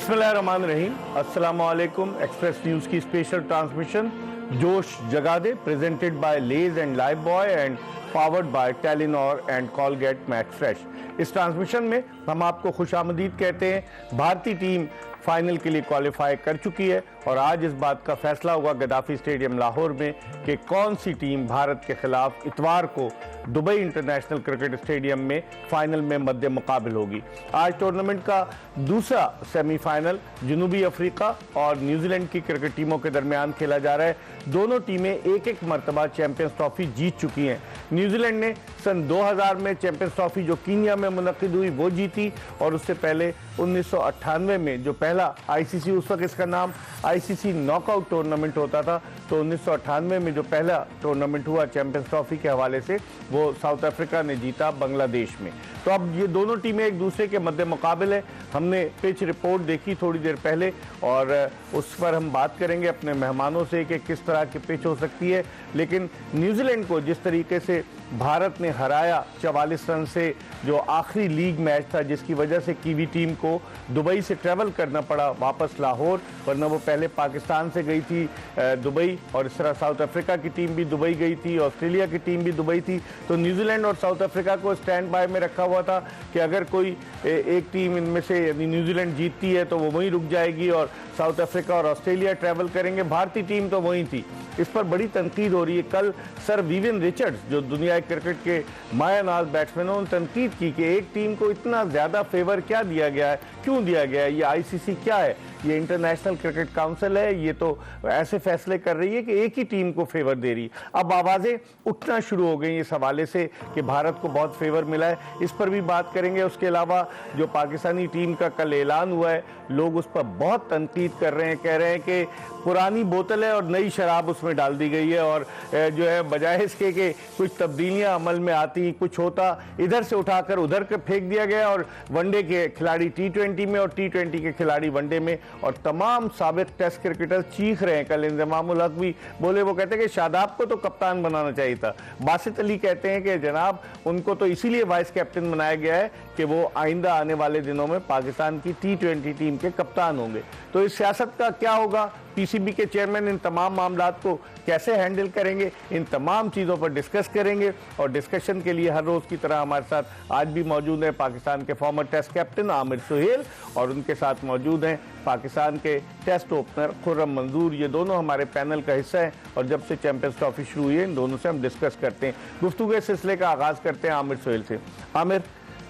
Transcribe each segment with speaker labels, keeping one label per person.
Speaker 1: बिस्मिल्लाहिर्रहमानिर्रहीम। अस्सलाम वालेकुम। एक्सप्रेस न्यूज़ की special transmission Josh Jaga De presented by Lay's and Lifebuoy and powered by Telenor and Colgate Max Fresh. इस transmission में हम आपको खुशामदीद कहते हैं। भारतीय टीम फाइनल के लिए क्वालिफाई कर चुकी है और आज इस बात का फैसला होगा गद्दाफी स्टेडियम लाहौर में कि कौन सी टीम भारत के खिलाफ इतवार को दुबई इंटरनेशनल क्रिकेट स्टेडियम में फाइनल में मद्दे मुकाबिल होगी। आज टूर्नामेंट का दूसरा सेमीफाइनल जनूबी अफ्रीका और न्यूजीलैंड की क्रिकेट टीमों के दरमियान खेला जा रहा है। दोनों टीमें एक एक मरतबा चैंपियंस ट्रॉफी जीत चुकी हैं। न्यूजीलैंड ने सन 2000 में चैंपियंस ट्रॉफी जो कीनिया में मुनक्किद हुई वो जीती और उससे पहले 1998 में जो पहला आईसीसी, उस वक्त इसका नाम आईसीसी नॉकआउट टूर्नामेंट होता था, तो 1998 में जो पहला टूर्नामेंट हुआ चैंपियंस ट्रॉफी के हवाले से वो साउथ अफ्रीका ने जीता बांग्लादेश में। तो अब ये दोनों टीमें एक दूसरे के मद्दे मुकाबिल है। हमने पिच रिपोर्ट देखी थोड़ी देर पहले और उस पर हम बात करेंगे अपने मेहमानों से कि किस तरह की पिच हो सकती है। लेकिन न्यूजीलैंड को जिस तरीके से भारत ने हराया 44 रन से, जो आखिरी लीग मैच था जिसकी वजह से कीवी टीम को दुबई से ट्रैवल करना पड़ा वापस लाहौर, वरना वो पहले पाकिस्तान से गई थी दुबई, और इस तरह साउथ अफ्रीका की टीम भी दुबई गई थी, ऑस्ट्रेलिया की टीम भी दुबई थी। तो न्यूजीलैंड और साउथ अफ्रीका को स्टैंड बाय में रखा हुआ था कि अगर कोई एक टीम इनमें से यदि न्यूजीलैंड जीतती है तो वो वहीं रुक जाएगी और साउथ अफ्रीका और ऑस्ट्रेलिया ट्रैवल करेंगे। भारतीय टीम तो वहीं थी। इस पर बड़ी तनकीद हो रही है। कल सर विवियन रिचर्ड्स जो दुनिया क्रिकेट के मायानाज बैट्समैन हैं, उन्होंने तनकीद की कि एक टीम को इतना ज़्यादा फेवर क्या दिया गया है, क्यों दिया गया है, ये आईसीसी क्या है, ये इंटरनेशनल क्रिकेट काउंसिल है, ये तो ऐसे फैसले कर रही है कि एक ही टीम को फेवर दे रही है। अब आवाज़ें उठना शुरू हो गई इस हवाले से कि भारत को बहुत फेवर मिला है। इस पर भी बात करेंगे। उसके अलावा जो पाकिस्तानी टीम का कल ऐलान हुआ है, लोग उस पर बहुत तनकीद कर रहे हैं, कह रहे हैं कि पुरानी बोतल है और नई शराब उसमें डाल दी गई है और जो है बजाय इसके कि कुछ तब्दीलियां अमल में आती, कुछ होता, इधर से उठाकर उधर के फेंक दिया गया और वनडे के खिलाड़ी T20 में और T20 के खिलाड़ी वनडे में, और तमाम साबिक टेस्ट क्रिकेटर चीख रहे हैं। कल इंजमामुल हक भी बोले, वो कहते हैं कि शादाब को तो कप्तान बनाना चाहिए था। बासित अली कहते हैं कि जनाब उनको तो इसीलिए वाइस कैप्टन बनाया गया है कि वो आइंदा आने वाले दिनों में पाकिस्तान की T20 टीम के कप्तान होंगे। तो इस सियासत का क्या होगा, पीसीबी के चेयरमैन इन तमाम मामलात को कैसे हैंडल करेंगे, इन तमाम चीज़ों पर डिस्कस करेंगे। और डिस्कशन के लिए हर रोज़ की तरह हमारे साथ आज भी मौजूद है पाकिस्तान के former test captain Aamer Sohail और उनके साथ मौजूद हैं पाकिस्तान के टेस्ट ओपनर खुर्रम मंजूर। ये दोनों हमारे पैनल का हिस्सा है और जब से चैंपियंस ट्रॉफी शुरू हुई है इन दोनों से हम डिस्कस करते हैं। गुफ्तगू के सिलसिले का आगाज़ करते हैं आमिर सुहेल से। आमिर,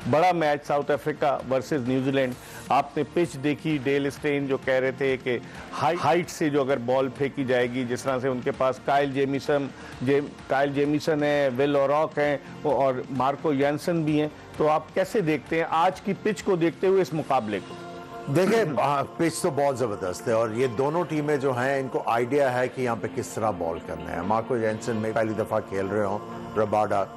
Speaker 1: बड़ा match south Africa versus New Zealand, आपने पिच देखी। डेल स्टेन जो कह रहे थे कि हाइट से जो अगर बॉल फेंकी जाएगी, जिस तरह से उनके पास काइल जेमिसन है, विल ओरॉक हैं और मार्को यानसन भी हैं, तो आप कैसे देखते हैं आज की पिच को देखते हुए इस मुकाबले को?
Speaker 2: देखिए, पिच तो बहुत ज़बरदस्त है और ये दोनों टीमें जो हैं इनको आइडिया है कि यहाँ पे किस तरह बॉल करना है। मार्को यानसन में पहली दफ़ा खेल रहे हों, रबाडा,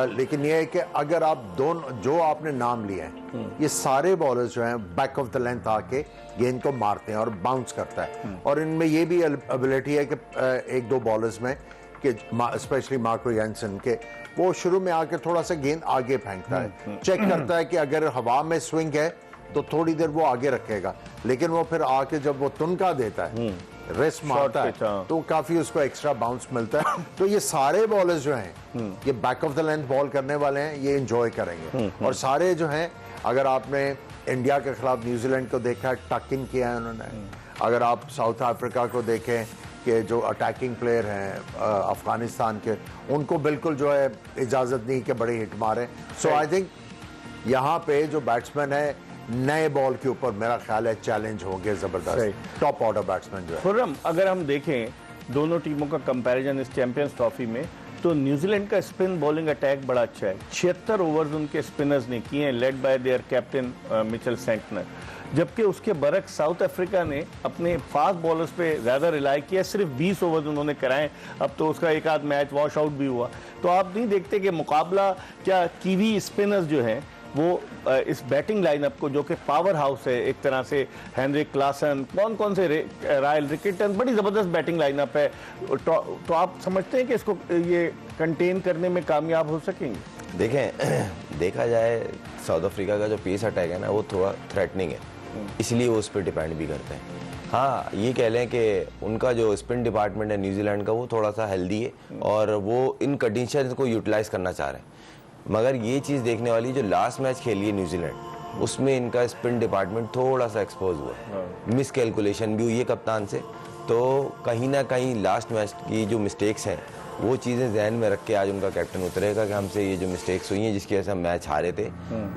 Speaker 2: लेकिन ये है कि अगर आप दोनों जो आपने नाम लिए हैं, ये सारे बॉलर्स जो हैं बैक ऑफ द लेंथ आके गेंद को मारते हैं और बाउंस करता है। और इनमें ये भी एबिलिटी है कि एक दो बॉलर्स में कि स्पेशली मार्को यानसन के, वो शुरू में आकर थोड़ा सा गेंद आगे फेंकता है, चेक करता है कि अगर हवा में स्विंग है तो थोड़ी देर वो आगे रखेगा, लेकिन वो फिर आके जब वो तुनका देता है, रेस्ट मारता है, तो काफी उसको एक्स्ट्रा बाउंस मिलता है। तो ये सारे बॉलर्स जो हैं ये back of the length ball करने वाले हैं, ये एंजॉय करेंगे। और सारे जो हैं, अगर आपने इंडिया के खिलाफ न्यूजीलैंड को देखा है, टक इन किया है उन्होंने। अगर आप साउथ अफ्रीका को देखें कि जो अटैकिंग प्लेयर हैं अफगानिस्तान के, उनको बिल्कुल जो है इजाजत नहीं कि बड़े हिट मारे। सो आई थिंक यहाँ पे जो बैट्समैन है नए बॉल के ऊपर मेरा ख्याल है चैलेंज होंगे जबरदस्त टॉप ऑर्डर बैट्समैन जो है।
Speaker 1: खुर्रम, अगर हम देखें दोनों टीमों का कंपैरिजन इस चैंपियंस ट्रॉफी में, तो न्यूजीलैंड का स्पिन बॉलिंग अटैक बड़ा अच्छा है। 76 ओवर्स उनके स्पिनर्स ने किए हैं, led by there captain Mitchell Santner. जबकि उसके बरक्स साउथ अफ्रीका ने अपने फास्ट बॉलर्स पे ज़्यादा रिलाई किया, सिर्फ 20 ओवर्स उन्होंने कराए। अब तो उसका एक आध मैच वॉश आउट भी हुआ। तो आप नहीं देखते कि मुकाबला क्या कीवी स्पिनर्स जो हैं वो इस बैटिंग लाइनअप को, जो कि पावर हाउस है एक तरह से, हेनरिक क्लासन, कौन से रायल रिकेटन, बड़ी ज़बरदस्त बैटिंग लाइनअप है, तो आप समझते हैं कि इसको ये कंटेन करने में कामयाब हो सकेंगे?
Speaker 3: देखें, देखा जाए साउथ अफ्रीका का जो पेस अटैक है ना, वो थोड़ा थ्रेटनिंग है इसलिए वो उस पर डिपेंड भी करते हैं। हाँ, ये कह लें कि उनका जो स्पिन डिपार्टमेंट है न्यूजीलैंड का, वो थोड़ा सा हेल्दी है और वो इन कंडीशन को यूटिलाइज करना चाह रहे हैं। मगर ये चीज़ देखने वाली, जो लास्ट मैच खेली है न्यूजीलैंड, उसमें इनका स्पिन डिपार्टमेंट थोड़ा सा एक्सपोज हुआ, मिस कैलकुलेशन भी हुई है कप्तान से। तो कहीं ना कहीं लास्ट मैच की जो मिस्टेक्स हैं, वो चीज़ें जहन में रख के आज उनका कैप्टन उतरेगा कि हमसे ये जो मिस्टेक्स हुई हैं जिसकी वजह से हम मैच हारे थे,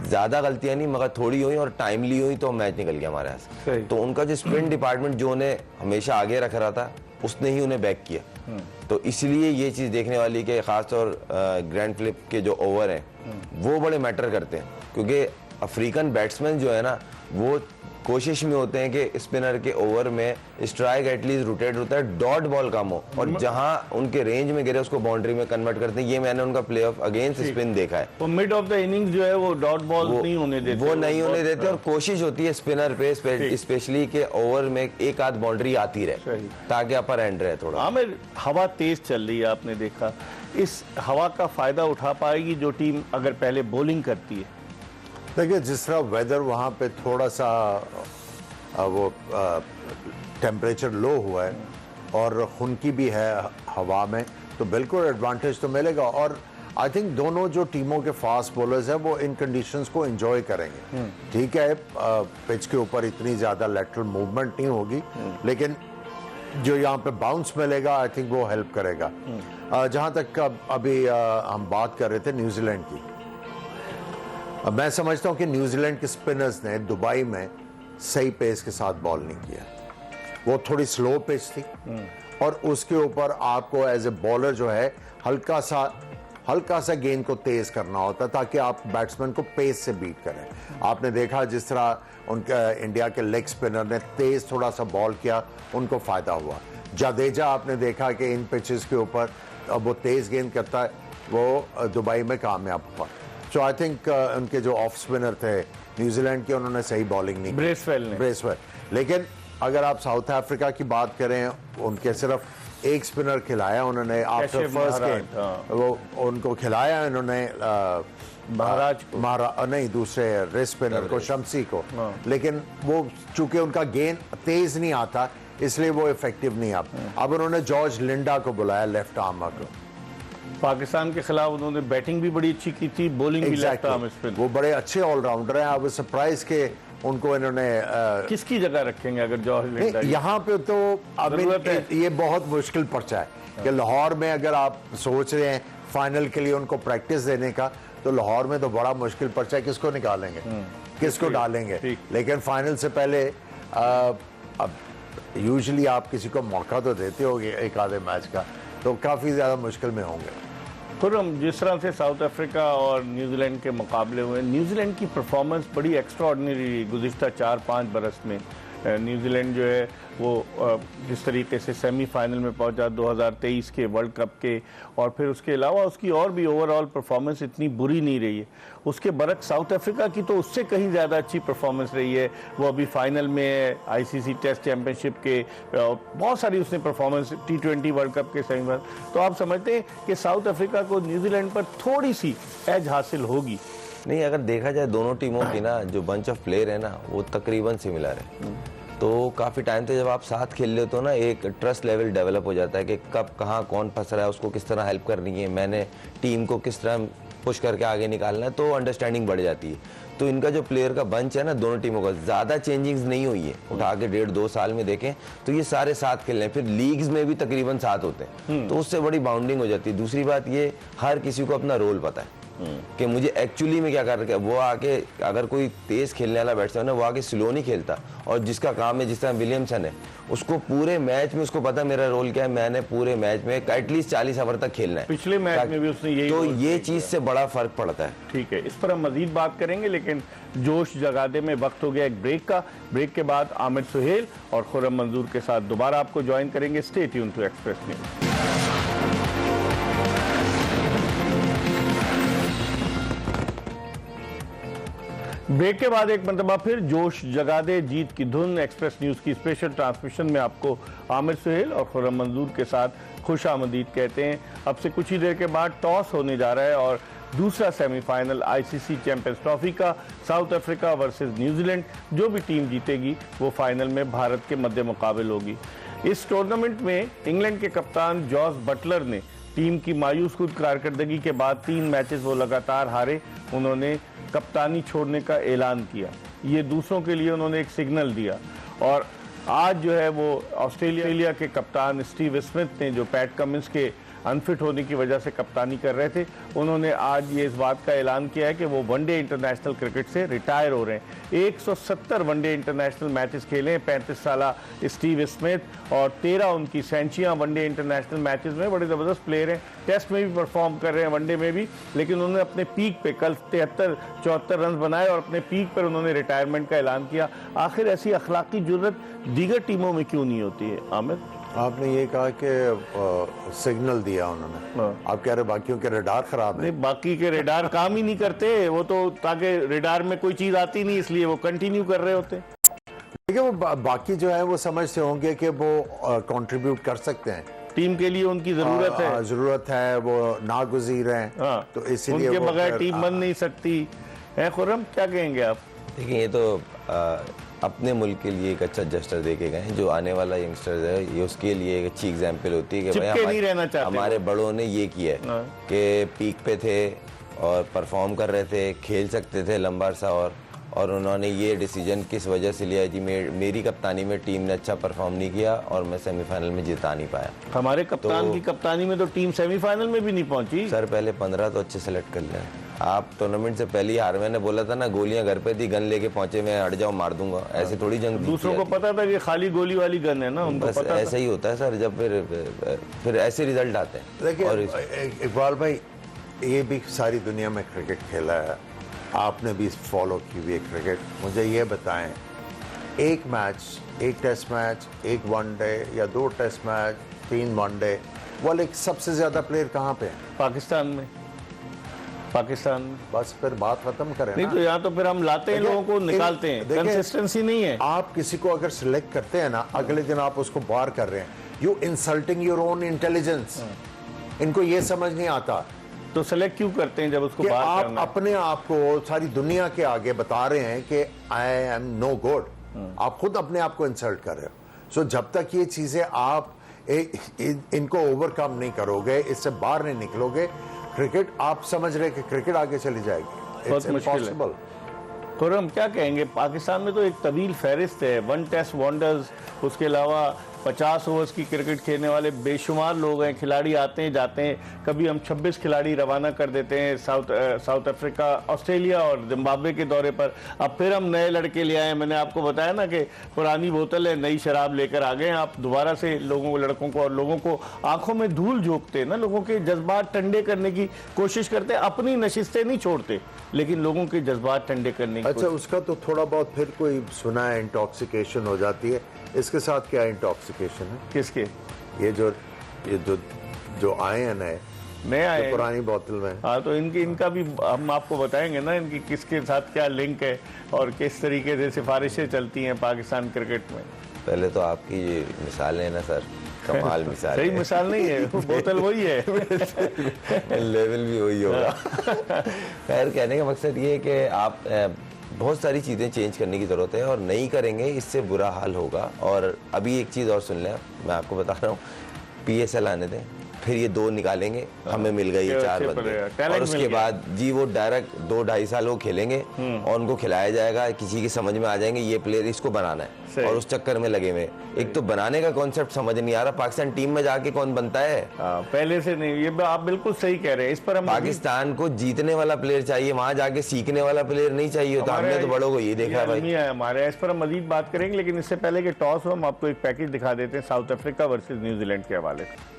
Speaker 3: ज़्यादा गलतियां नहीं मगर थोड़ी हुई और टाइमली हुई, तो मैच निकल गया हमारे यहाँ से। तो उनका जो स्पिन डिपार्टमेंट जो उन्हें हमेशा आगे रख रहा था, उसने ही उन्हें बैक किया। तो इसलिए ये चीज़ देखने वाली कि खासतौर ग्रैंड फ्लिप के जो ओवर हैं वो बड़े मैटर करते हैं, क्योंकि अफ्रीकन बैट्समैन जो है ना, वो कोशिश में होते हैं कि स्पिनर के ओवर में स्ट्राइक एटलीस्ट रोटेट होता है, डॉट बॉल कम हो और जहां उनके रेंज में गिरे उसको बाउंड्री में कन्वर्ट करते हैं। ये मैंने उनका प्ले ऑफ अगेंस्ट स्पिन देखा है।
Speaker 1: वो मिड ऑफ द इनिंग्स जो है वो डॉट बॉल नहीं होने देते,
Speaker 3: वो नहीं होने देते और कोशिश होती है स्पिनर पे स्पेशली के ओवर में एक आध बाउंड्री आती रहे ताकि अपर एंड रहे थोड़ा।
Speaker 1: आमिर, हवा तेज चल रही है, आपने देखा, इस हवा का फायदा उठा पाएगी जो टीम अगर पहले बॉलिंग करती है?
Speaker 2: देखिए, जिस तरह वेदर वहाँ पे थोड़ा सा वो टेम्परेचर लो हुआ है और खुनकी भी है हवा में, तो बिल्कुल एडवांटेज तो मिलेगा। और आई थिंक दोनों जो टीमों के फास्ट बॉलर्स हैं वो इन कंडीशंस को एंजॉय करेंगे। ठीक है, पिच के ऊपर इतनी ज़्यादा लेटरल मूवमेंट नहीं होगी, लेकिन जो यहाँ पे बाउंस मिलेगा आई थिंक वो हेल्प करेगा। जहाँ तक अभी हम बात कर रहे थे न्यूजीलैंड की, मैं समझता हूँ कि न्यूजीलैंड के स्पिनर्स ने दुबई में सही पेस के साथ बॉल नहीं किया। वो थोड़ी स्लो पिच थी और उसके ऊपर आपको एज ए बॉलर जो है हल्का सा गेंद को तेज करना होता ताकि आप बैट्समैन को पेस से बीट करें। आपने देखा जिस तरह उनका इंडिया के लेग स्पिनर ने तेज थोड़ा सा बॉल किया, उनको फायदा हुआ। जडेजा आपने देखा कि इन पिचेस के ऊपर अब वो तेज गेंद करता है, वो दुबई में कामयाब हुआ। सो आई थिंक उनके जो ऑफ स्पिनर थे न्यूजीलैंड के, उन्होंने सही बॉलिंग नहीं की, ब्रेसवेल। लेकिन अगर आप साउथ अफ्रीका की बात करें, उनके सिर्फ एक स्पिनर खिलाया उन्होंने आफ्टर फर्स्ट गेम, वो उनको खिलाया उन्होंने नहीं, दूसरे रेस्ट स्पिनर को, शम्सी को। लेकिन वो चूंकि उनका गेंद तेज नहीं आता इसलिए वो इफेक्टिव नहीं आता। अब उन्होंने जॉर्ज लिंडा को बुलाया, लेफ्ट आर्मर को।
Speaker 1: पाकिस्तान के खिलाफ उन्होंने बैटिंग भी बड़ी अच्छी की थी, बॉलिंग भी लेफ्ट आर्म स्पिन।
Speaker 2: वो बड़े अच्छे ऑलराउंडर हैं। आप सरप्राइज के उनको इन्होंने
Speaker 1: किसकी जगह रखेंगे अगर जॉर्ज लिंडा?
Speaker 2: यहाँ पे तो अब ये बहुत मुश्किल पर्चा है कि लाहौर में अगर आप सोच रहे हैं फाइनल के लिए उनको प्रैक्टिस देने का, तो लाहौर में तो बड़ा मुश्किल पर्चा है, किसको निकालेंगे, किसको डालेंगे। लेकिन फाइनल से पहले अब यूजुअली आप किसी को मौका तो देते होगे एक आधे मैच का, तो काफ़ी ज़्यादा मुश्किल में होंगे।
Speaker 1: खुर्रम, जिस तरह से साउथ अफ्रीका और न्यूजीलैंड के मुकाबले हुए, न्यूजीलैंड की परफॉर्मेंस बड़ी एक्स्ट्राऑर्डिनरी गुज़िश्ता 4-5 बरस में। न्यूजीलैंड जो है वो जिस तरीके से सेमीफाइनल में पहुंचा 2023 के वर्ल्ड कप के, और फिर उसके अलावा उसकी और भी ओवरऑल परफॉर्मेंस इतनी बुरी नहीं रही है। उसके बरक्स साउथ अफ्रीका की तो उससे कहीं ज़्यादा अच्छी परफॉर्मेंस रही है। वो अभी फाइनल में आईसीसी टेस्ट चैंपियनशिप के बहुत सारी उसने परफॉर्मेंस, T20 वर्ल्ड कप के सेमीफाइनल। तो आप समझते हैं कि साउथ अफ्रीका को न्यूजीलैंड पर थोड़ी सी एज हासिल होगी?
Speaker 3: नहीं, अगर देखा जाए दोनों टीमों की ना जो बंच ऑफ प्लेयर है ना, वो तकरीबन सिमिलर है। तो काफ़ी टाइम से जब आप साथ खेल रहे हो तो ना एक ट्रस्ट लेवल डेवलप हो जाता है कि कब कहाँ कौन फंस रहा है, उसको किस तरह हेल्प करनी है, मैंने टीम को किस तरह पुश करके आगे निकालना है, तो अंडरस्टैंडिंग बढ़ जाती है। तो इनका जो प्लेयर का बंच है ना दोनों टीमों का, ज़्यादा चेंजिंग्स नहीं हुई है। उठा के 1.5-2 साल में देखें तो ये सारे साथ खेल रहे हैं, फिर लीग्स में भी तकरीबन साथ होते हैं, तो उससे बड़ी बाउंडिंग हो जाती है। दूसरी बात ये, हर किसी को अपना रोल पता है कि मुझे एक्चुअली में क्या कर रहा है। वो आके अगर कोई तेज खेलने वाला बैट्समैन है, वो आके स्लो नहीं खेलता, और जिसका काम है, जिस तरह विलियमसन है, उसको पूरे मैच में उसको पता मेरा रोल क्या है, मैंने पूरे मैच में एटलीस्ट 40 ओवर तक खेलना है।
Speaker 1: पिछले मैच में भी उसने यही,
Speaker 3: तो ये चीज से बड़ा फर्क पड़ता है।
Speaker 1: ठीक है, इस पर हम मजीद बात करेंगे, लेकिन जोश जगादे में वक्त हो गया एक ब्रेक का। ब्रेक के बाद आमिर सुहेल और खुर्रम मंजूर के साथ दोबारा आपको ज्वाइन करेंगे। Stay tune to Express News. Break के बाद एक मरतबा फिर जोश जगा दे जीत की धुन एक्सप्रेस न्यूज़ की स्पेशल ट्रांसमिशन में आपको आमिर सुहेल और खुर्रम मंजूर के साथ खुश आमदीद कहते हैं। अब से कुछ ही देर के बाद टॉस होने जा रहा है और दूसरा सेमीफाइनल आईसीसी चैंपियंस ट्रॉफी का साउथ अफ्रीका वर्सेस न्यूजीलैंड। जो भी टीम जीतेगी वो फाइनल में भारत के मध्य मुकाबिल होगी। इस टूर्नामेंट में इंग्लैंड के कप्तान जॉस बटलर ने टीम की मायूस कुन कारकर्दगी के बाद 3 मैचेस वो लगातार हारे, उन्होंने कप्तानी छोड़ने का ऐलान किया। ये दूसरों के लिए उन्होंने एक सिग्नल दिया। और आज जो है वो ऑस्ट्रेलिया के कप्तान स्टीव स्मिथ ने, जो पैट कमिंस के अनफिट होने की वजह से कप्तानी कर रहे थे, उन्होंने आज ये इस बात का ऐलान किया है कि वो वनडे इंटरनेशनल क्रिकेट से रिटायर हो रहे हैं। 170 वनडे इंटरनेशनल मैचेस खेले हैं 35 साला स्टीव स्मिथ, और 13 उनकी सेंचुरियां वनडे इंटरनेशनल मैचेस में। बड़े ज़बरदस्त प्लेयर हैं, टेस्ट में भी परफॉर्म कर रहे हैं, वनडे में भी। लेकिन उन्होंने अपने पीक पे कल 73-74 रन बनाए और अपने पीक पर उन्होंने रिटायरमेंट का ऐलान किया। आखिर ऐसी अखलाकी जुर्रत दीगर टीमों में क्यों नहीं होती है? आमिर,
Speaker 2: आपने ये कहा कि सिग्नल दिया उन्होंने, आप कह रहे बाकियों के रडार खराब है।
Speaker 1: नहीं, बाकी के रेडार काम ही नहीं करते, वो तो ताकि रेडार में कोई चीज आती नहीं इसलिए वो कंटिन्यू कर रहे होते।
Speaker 2: देखिए वो बाकी जो है वो समझते होंगे कि वो कंट्रीब्यूट कर सकते हैं,
Speaker 1: टीम के लिए उनकी जरूरत है,
Speaker 2: जरूरत है, वो नागुज़ीर हैं।
Speaker 1: हाँ,
Speaker 2: तो इसीलिए
Speaker 1: उनके
Speaker 2: वो
Speaker 1: बगैर टीम बन नहीं सकती है। खुर्रम, क्या कहेंगे आप?
Speaker 3: देखिए, ये तो अपने मुल्क के लिए एक अच्छा जस्टर दे के गए हैं। जो आने वाला यंगस्टर है ये उसके लिए एक अच्छी एग्जाम्पल होती है कि भाई
Speaker 1: नहीं रहना चाहते
Speaker 3: हमारे बड़ों ने ये किया है कि पीक पे थे और परफॉर्म कर रहे थे, खेल सकते थे लंबा अरसा, और उन्होंने ये डिसीजन किस वजह से लिया जी मेरी कप्तानी में टीम ने अच्छा परफॉर्म नहीं किया और मैं सेमीफाइनल में जिता नहीं पाया।
Speaker 1: हमारे कप्तान की कप्तानी में तो टीम सेमीफाइनल में भी नहीं पहुंची।
Speaker 3: सर पहले 15 तो अच्छे सेलेक्ट कर लें। आप टूर्नामेंट से पहले ही हार, मैंने बोला था ना, गोलियां घर पे थी, गन लेके पहुंचे, मैं हट जाऊं मार दूंगा, ऐसे थोड़ी जंग।
Speaker 1: दूसरों को पता था कि खाली गोली वाली गन है ना, उनको
Speaker 3: बस
Speaker 1: पता
Speaker 3: ऐसा ही होता है सर, जब फिर ऐसे रिजल्ट आते हैं।
Speaker 2: देखिए इकबाल भाई, ये भी सारी दुनिया में क्रिकेट खेला है, आपने भी फॉलो की हुई है क्रिकेट। मुझे ये बताएं, एक मैच, एक टेस्ट मैच, एक वनडे या 2 टेस्ट मैच, 3 वनडे वाले सबसे ज्यादा प्लेयर कहाँ पे हैं?
Speaker 1: पाकिस्तान में।
Speaker 2: बस फिर बात खत्म करें
Speaker 1: नहीं
Speaker 2: ना।
Speaker 1: तो यहाँ तो फिर हम लाते हैं लोगों को, निकालते हैं, कंसिस्टेंसी नहीं है।
Speaker 2: आप किसी को अगर सिलेक्ट करते हैं ना, अगले दिन आप उसको बार कर रहे हैं, you insulting your own intelligence. इनको ये समझ नहीं आता
Speaker 1: तो सेलेक्ट क्यों करते हैं जब उसको
Speaker 2: कि
Speaker 1: बाहर
Speaker 2: आप
Speaker 1: करना है?
Speaker 2: अपने आप को सारी दुनिया के आगे बता रहे हैं कि आई एम नो गुड। आप खुद अपने आप को इंसल्ट कर रहे हो। सो जब तक ये चीजें आप इनको ओवरकम नहीं करोगे, इससे बाहर नहीं निकलोगे, क्रिकेट आप समझ रहे कि क्रिकेट आगे चली जाएगी।
Speaker 1: बहुत मुश्किल है। खुर्रम, क्या कहेंगे? पाकिस्तान में तो एक तवील फहरिस्त है, 1 टेस्ट वंडर्स, उसके अलावा 50 ओवर्स की क्रिकेट खेलने वाले बेशुमार लोग हैं, खिलाड़ी आते हैं जाते हैं। कभी हम 26 खिलाड़ी रवाना कर देते हैं साउथ अफ्रीका, ऑस्ट्रेलिया और जिम्बाब्वे के दौरे पर। अब फिर हम नए लड़के ले आए। मैंने आपको बताया ना कि पुरानी बोतल है, नई शराब लेकर आ गए। आप दोबारा से लोगों को, लड़कों को और लोगों को आंखों में धूल झोंकते हैं ना, लोगों के जज्बात ठंडे करने की कोशिश करते हैं। अपनी नशिस्तें नहीं छोड़ते, लेकिन लोगों के जज्बात ठंडे करने की।
Speaker 2: अच्छा, उसका तो थोड़ा बहुत फिर कोई सुना है इंटॉक्सिकेशन हो जाती है। इसके साथ क्या इंटॉक्सिकेशन है?
Speaker 1: किसके?
Speaker 2: ये जो आए हैं नए
Speaker 1: आए
Speaker 2: पुरानी बोतल में।
Speaker 1: हाँ, तो इनका भी हम आपको बताएंगे ना, इनकी किसके साथ क्या लिंक है और किस तरीके से सिफारिशें चलती हैं पाकिस्तान क्रिकेट में।
Speaker 3: पहले तो आपकी ये मिसाल है ना सर, कमाल मिसाल
Speaker 1: सही
Speaker 3: है।
Speaker 1: मिसाल नहीं है, बोतल वही है।
Speaker 3: लेवल भी वही होगा। खैर, कहने का मकसद ये है कि आप बहुत सारी चीज़ें चेंज करने की ज़रूरत है और नहीं करेंगे इससे बुरा हाल होगा। और अभी एक चीज़ और सुन लें, मैं आपको बता रहा हूँ, PSL आने दें, फिर ये 2 निकालेंगे, हमें मिल गई ये 4 बंदे, और उसके बाद जी वो डायरेक्ट 2-2.5 साल वो खेलेंगे और उनको खिलाया जाएगा, किसी की समझ में आ जाएंगे ये प्लेयर, इसको बनाना है, और उस चक्कर में लगे हुए। एक तो बनाने का कॉन्सेप्ट समझ नहीं आ रहा, पाकिस्तान टीम में जाके कौन बनता है?
Speaker 1: पहले से नहीं, ये आप बिल्कुल सही कह रहे हैं। इस पर हम
Speaker 3: पाकिस्तान को जीतने वाला प्लेयर चाहिए, वहां जाके सीखने वाला प्लेयर नहीं चाहिए होता। हमने तो बड़ों को ये देखा है भाई।
Speaker 1: हमारे, इस पर हम मजीद बात करेंगे, लेकिन इससे पहले कि टॉस हो, हम आपको एक पैकेज दिखा देते हैं साउथ अफ्रीका वर्सेज न्यूजीलैंड के हवाले से।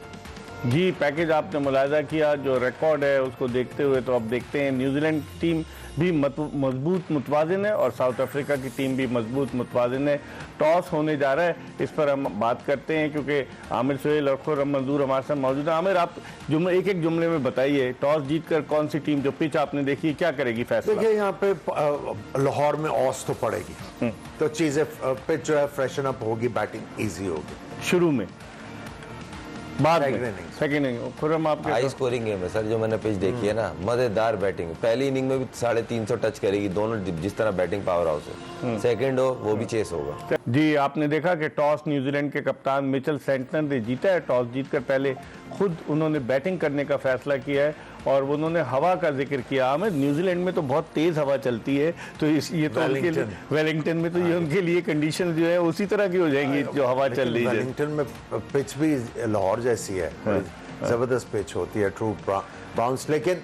Speaker 1: जी, पैकेज आपने मुलाहिजा किया, जो रिकॉर्ड है उसको देखते हुए तो अब देखते हैं न्यूजीलैंड की टीम भी मजबूत मुतवाज़िन है और साउथ अफ्रीका की टीम भी मजबूत मुतवाज़िन है। टॉस होने जा रहा है, इस पर हम बात करते हैं क्योंकि आमिर सुहेल और खुर्रम मंजूर हमारे साथ मौजूद है। आमिर, आप एक एक जुमले में बताइए, टॉस जीतकर कौन सी टीम, जो पिच आपने देखी, क्या करेगी फैसला?
Speaker 2: देखिए, यहाँ पे लाहौर में ऑस तो पड़ेगी, तो चीजें पिच जो है फ्रेशन अप होगी, बैटिंग ईजी होगी
Speaker 1: शुरू में। बाद
Speaker 2: Second
Speaker 1: में
Speaker 2: innings।
Speaker 1: सेकंड इनिंग खुर्रम आपके
Speaker 3: हाई स्कोरिंग गेम है सर, जो मैंने पिच देखी है ना, मजेदार बैटिंग। पहली इनिंग में भी 350 टच करेगी दोनों, जिस तरह बैटिंग पावर हाउस है। सेकंड हो वो भी चेस होगा।
Speaker 1: जी, आपने देखा कि टॉस न्यूजीलैंड के कप्तान मिचेल सेंटनर ने जीता है। टॉस जीतकर पहले खुद उन्होंने बैटिंग करने का फैसला किया है और उन्होंने हवा का जिक्र किया। आमिर, न्यूजीलैंड में तो बहुत तेज हवा चलती है, तो ये तो उनके लिए वेलिंगटन में तो ये उनके लिए कंडीशन जो है उसी तरह की हो जाएंगी जो हवा चल रही है।
Speaker 2: वेलिंगटन में पिच भी लाहौर जैसी है, जबरदस्त पिच होती है, ट्रू बाउंस। लेकिन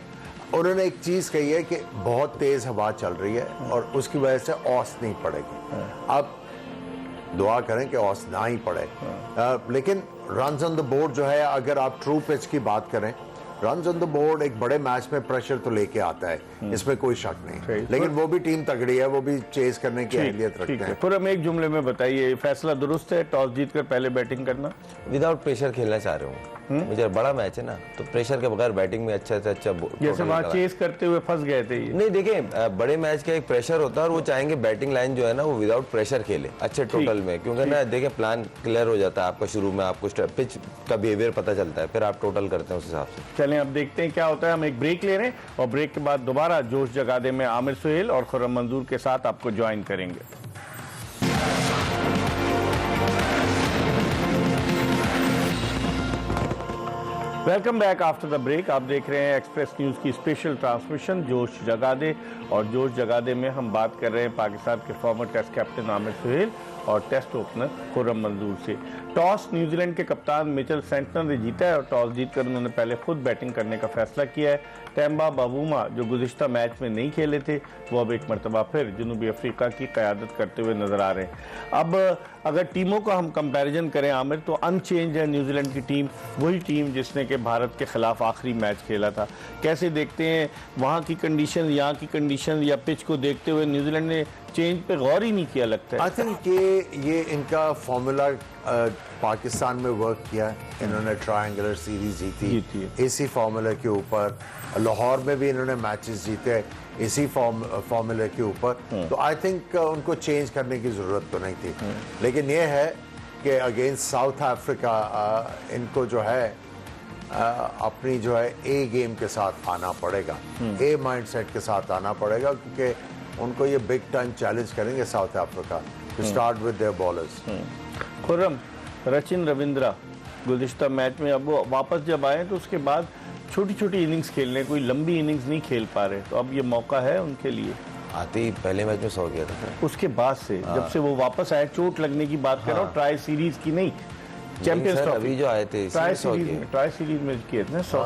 Speaker 2: उन्होंने एक चीज कही है कि बहुत तेज हवा चल रही है और उसकी वजह से औस नहीं पड़ेगी। अब दुआ करें कि औस ना ही पड़े। लेकिन रन्स ऑन द बोर्ड जो है, अगर आप ट्रू पिच की बात करें, रन्स ऑन द बोर्ड एक बड़े मैच में प्रेशर तो लेके आता है, इसमें कोई शक नहीं। लेकिन वो भी टीम तगड़ी है, वो भी चेस करने की अहलियत रखते हैं।
Speaker 1: फिर हम एक जुमले में बताइए, फैसला दुरुस्त है टॉस जीतकर पहले बैटिंग करना?
Speaker 3: विदाउट प्रेशर खेलना चाह रहे हूँ। मुझे बड़ा मैच है ना, तो प्रेशर के बगैर बैटिंग में अच्छा से अच्छा
Speaker 1: जैसे वहाँ चेस करते हुए फंस गए थे ये।
Speaker 3: नहीं, देखिए बड़े मैच का एक प्रेशर होता है और वो चाहेंगे बैटिंग लाइन जो है ना वो विदाउट प्रेशर खेले अच्छे टोटल में, क्योंकि ना देखिए प्लान क्लियर हो जाता है आपका। शुरू में आपको पिच का बिहेवियर पता चलता है, फिर आप टोटल करते हैं उस हिसाब से।
Speaker 1: चलें अब देखते हैं क्या होता है। हम एक ब्रेक ले रहे हैं और ब्रेक के बाद दोबारा जोश जगादे में आमिर सुहेल और खुर्रम मंजूर के साथ आपको ज्वाइन करेंगे। Welcome back after the break. आप देख रहे हैं एक्सप्रेस न्यूज़ की स्पेशल ट्रांसमिशन जोश जगादे, और जोश जगादे में हम बात कर रहे हैं पाकिस्तान के former test captain Aamer Sohail और टेस्ट ओपनर खुर्रम मंजूर से। टॉस न्यूजीलैंड के कप्तान मिचेल सेंटनर ने जीता है और टॉस जीतकर उन्होंने पहले खुद बैटिंग करने का फैसला किया है। टेम्बा बावूमा जो गुज़िश्ता मैच में नहीं खेले थे, वो अब एक मरतबा फिर जनूबी अफ्रीका की क़यादत करते हुए नजर आ रहे हैं। अब अगर टीमों का हम कंपैरिजन करें आमिर, तो अनचेंज है न्यूजीलैंड की टीम, वही टीम जिसने कि भारत के खिलाफ आखिरी मैच खेला था। कैसे देखते हैं वहाँ की कंडीशन, यहाँ की कंडीशन या पिच को देखते हुए न्यूजीलैंड ने चेंज पे गौर ही नहीं किया लगता है?
Speaker 2: आई थिंक कि ये इनका फॉर्मूला पाकिस्तान में वर्क किया है। इन्होंने ट्रायंगुलर सीरीज जीती इसी फॉर्मूले के ऊपर। लाहौर में भी इन्होंने मैचेस जीते इसी फॉर्मूले के ऊपर। तो आई थिंक उनको चेंज करने की ज़रूरत तो नहीं थी। लेकिन ये है कि अगेंस्ट साउथ अफ्रीका इनको जो है अपनी जो है ए गेम के साथ आना पड़ेगा, ए माइंडसेट के साथ आना पड़ेगा, क्योंकि उनको ये बिग टाइम चैलेंज करेंगे South Africa to start with their bowlers.
Speaker 1: Khurram, Sachin Ravindra गुज़िश्ता मैच में अब वो वापस जब आए तो उसके बाद छोटी छोटी इनिंग्स खेलने, कोई लंबी इनिंग्स नहीं खेल पा रहे, तो अब ये मौका है उनके लिए।
Speaker 3: आते ही पहले मैच में 100 किया था
Speaker 1: उसके बाद से जब से वो वापस आए, चोट लगने की बात कर रहा हूँ, ट्राई सीरीज की नहीं, चैंपियंस ट्रॉफी
Speaker 3: अभी जो आए थे
Speaker 1: ट्राई सीरीज में किए थे 100।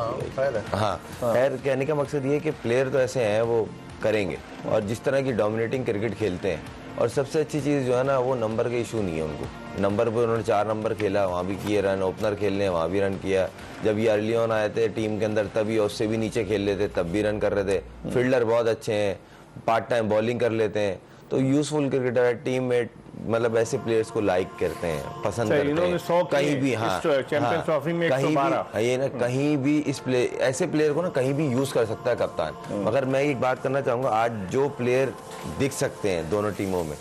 Speaker 3: हाँ, खैर कहने का मकसद ये है कि प्लेयर तो ऐसे हैं वो करेंगे, और जिस तरह की डोमिनेटिंग क्रिकेट खेलते हैं, और सबसे अच्छी चीज़ जो है ना वो नंबर के इशू नहीं है उनको। नंबर पे उन्होंने 4 नंबर खेला, वहाँ भी किए रन, ओपनर खेलने वहाँ भी रन किया। जब ये अर्ली ऑन आए थे टीम के अंदर तभी उससे भी नीचे खेल लेते, तब भी रन कर रहे थे। फील्डर बहुत अच्छे हैं, पार्ट टाइम बॉलिंग कर लेते हैं, तो यूजफुल क्रिकेटर है। टीम में मतलब ऐसे प्लेयर्स को लाइक करते हैं, पसंद करते हैं। कहीं भी
Speaker 1: चैंपियंस ट्रॉफी में 112
Speaker 3: ये ना कहीं भी इस ऐसे प्लेयर को ना कहीं भी यूज कर सकता है कप्तान। मगर मैं एक बात करना चाहूंगा, आज जो प्लेयर दिख सकते हैं दोनों टीमों में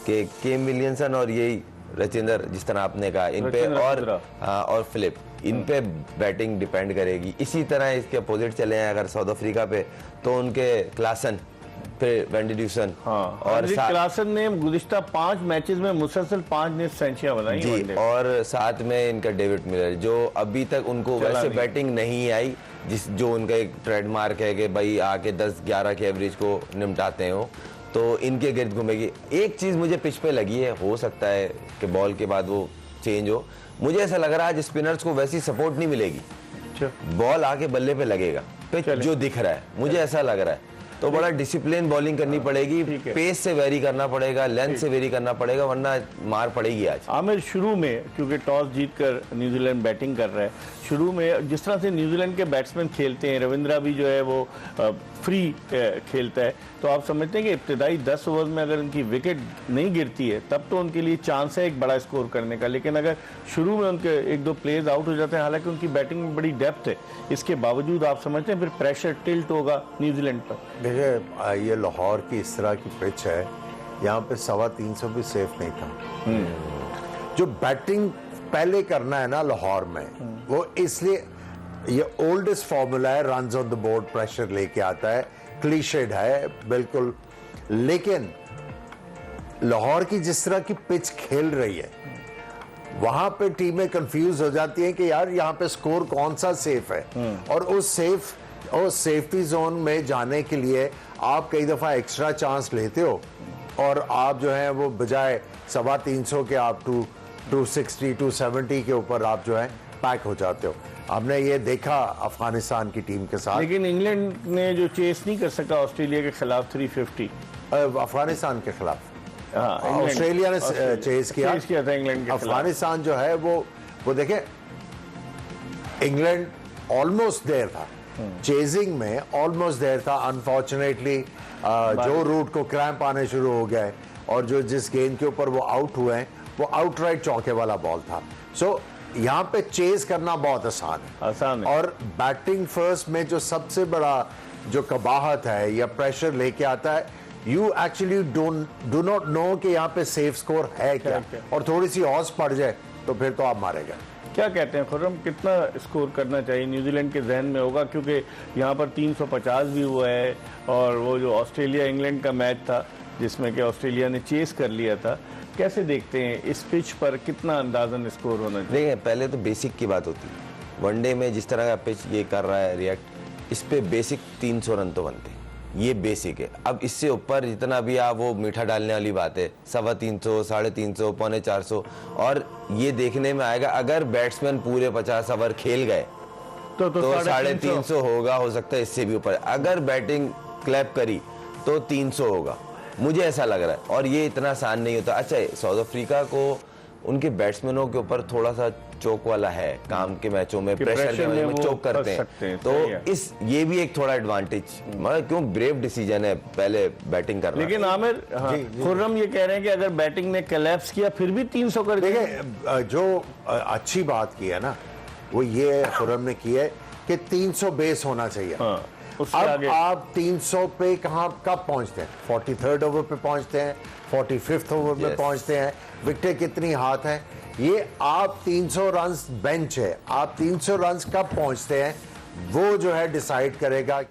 Speaker 3: कि केम विलियमसन और यही रचिंदर, जिस तरह आपने कहा, इन पे और फिलिप, इन पे बैटिंग डिपेंड करेगी। इसी तरह इसके अपोजिट चले हैं अगर साउथ अफ्रीका पे, तो उनके क्लासन, फिर वेंडी ड्यूसन,
Speaker 1: और क्लासन ने गुज़िश्ता 5 मैचेस में मुसलसल 5 सेंचुरियां बनाई
Speaker 3: जी, और साथ में इनका डेविड मिलर, जो अभी तक उनको वैसे बैटिंग नहीं आई, जो उनका एक ट्रेडमार्क है कि भाई आके 10-11 के एवरेज को निपटाते हो, तो इनके गिर्द घूमेगी। एक चीज मुझे पिच पे लगी है, हो सकता है कि बॉल के बाद वो चेंज हो, मुझे ऐसा लग रहा है आज स्पिनर्स को वैसी सपोर्ट नहीं मिलेगी, बॉल आके बल्ले पे लगेगा, पिच जो दिख रहा है मुझे ऐसा लग रहा है। तो बड़ा डिसिप्लिन बॉलिंग करनी पड़ेगी, पेस से वेरी करना पड़ेगा, लेंथ से वेरी करना पड़ेगा, वरना मार पड़ेगी आज।
Speaker 1: आमिर, शुरू में क्योंकि टॉस जीतकर न्यूजीलैंड बैटिंग कर रहा है, शुरू में जिस तरह से न्यूजीलैंड के बैट्समैन खेलते हैं, रविंद्रा भी जो है वो फ्री खेलता है, तो आप समझते हैं कि इब्तिदाई 10 ओवर में अगर उनकी विकेट नहीं गिरती है तब तो उनके लिए चांस है एक बड़ा स्कोर करने का। लेकिन अगर शुरू में उनके 1-2 प्लेयर्स आउट हो जाते हैं, हालांकि उनकी बैटिंग में बड़ी डेप्थ है, इसके बावजूद आप समझते हैं फिर प्रेशर टिल्ट होगा न्यूजीलैंड पर?
Speaker 2: देखिए, ये लाहौर की इस तरह की पिच है, यहाँ पे 325 भी सेफ नहीं था। जो बैटिंग पहले करना है ना लाहौर में, वो इसलिए ये ओल्डेस्ट फॉर्मूला है, runs on the board, pressure लेके आता है, क्लीशेड है बिल्कुल, लेकिन लाहौर की जिस तरह की पिच खेल रही है वहां पे टीमें कंफ्यूज हो जाती हैं कि यार यहाँ पे स्कोर कौन सा सेफ है, और उस सेफ्टी जोन में जाने के लिए आप कई दफा एक्स्ट्रा चांस लेते हो और आप जो है वो बजाय 350 के आप 260 270 के ऊपर आप जो है पैक हो जाते हो। हमने ये देखा अफगानिस्तान की टीम के साथ।
Speaker 1: लेकिन इंग्लैंड ने जो चेस नहीं कर सका ऑस्ट्रेलिया के खिलाफ 350,
Speaker 2: अफगानिस्तान के खिलाफ
Speaker 1: हाँ,
Speaker 2: ऑस्ट्रेलिया ने चेस किया
Speaker 1: था इंग्लैंड के खिलाफ।
Speaker 2: अफगानिस्तान जो है वो देखे, इंग्लैंड ऑलमोस्ट देयर था, चेजिंग में ऑलमोस्ट देयर था, अनफॉर्चुनेटली जो रूट को क्रैम्प आने शुरू हो गए और जो जिस गेंद के ऊपर वो आउट हुए हैं वो आउटराइट चौके वाला बॉल था। सो यहाँ पे चेज करना बहुत आसान है। और बैटिंग फर्स्ट में जो सबसे बड़ा जो कबाहत है या प्रेशर लेके आता है, you actually do not know कि यहाँ पे सेफ स्कोर है क्या, और थोड़ी सी हौस पड़ जाए तो फिर तो आप मारेगा।
Speaker 1: क्या कहते हैं खुर्रम, कितना स्कोर करना चाहिए न्यूजीलैंड के जहन में होगा, क्योंकि यहाँ पर 350 भी हुआ है, और वो जो ऑस्ट्रेलिया इंग्लैंड का मैच था जिसमें कि ऑस्ट्रेलिया ने चेस कर लिया था, कैसे देखते हैं इस पिच पर कितना अंदाजन स्कोर होना चाहिए?
Speaker 3: देखिए, पहले तो बेसिक की बात होती है, वनडे में जिस तरह का पिच ये कर रहा है रिएक्ट, इस पे बेसिक 300 रन तो बनते हैं, ये बेसिक है। अब इससे ऊपर जितना भी आप वो मीठा डालने वाली बात है, 350, 350, 450, और ये देखने में आएगा अगर बैट्समैन पूरे 50 ओवर खेल गए तो 350 होगा, हो सकता है इससे भी ऊपर। अगर बैटिंग क्लैप करी तो 300 होगा, मुझे ऐसा लग रहा है। और ये इतना आसान नहीं होता। अच्छा, साउथ अफ्रीका को उनके बैट्समैनों के ऊपर थोड़ा सा चोक वाला है, काम के मैचों में प्रेशर के मैचों में चोक करते हैं, तो ये भी एक थोड़ा एडवांटेज, मगर क्यों ब्रेव डिसीजन है पहले बैटिंग करना।
Speaker 1: लेकिन आमिर, खुर्रम ये कह रहे हैं कि अगर बैटिंग ने कोलैप्स किया फिर भी 300 कर दिया।
Speaker 2: देखिए, जो अच्छी बात की है ना वो ये खुर्रम ने की है कि 300 बेस होना चाहिए। अब आप 300 पे कब पहुंचते हैं? 43rd ओवर पे पहुंचते हैं, 45th ओवर में पहुंचते हैं, विकेट कितनी हाथ है, ये आप 300 रन बेंच है, आप 300 रन कब पहुंचते हैं वो जो है डिसाइड करेगा।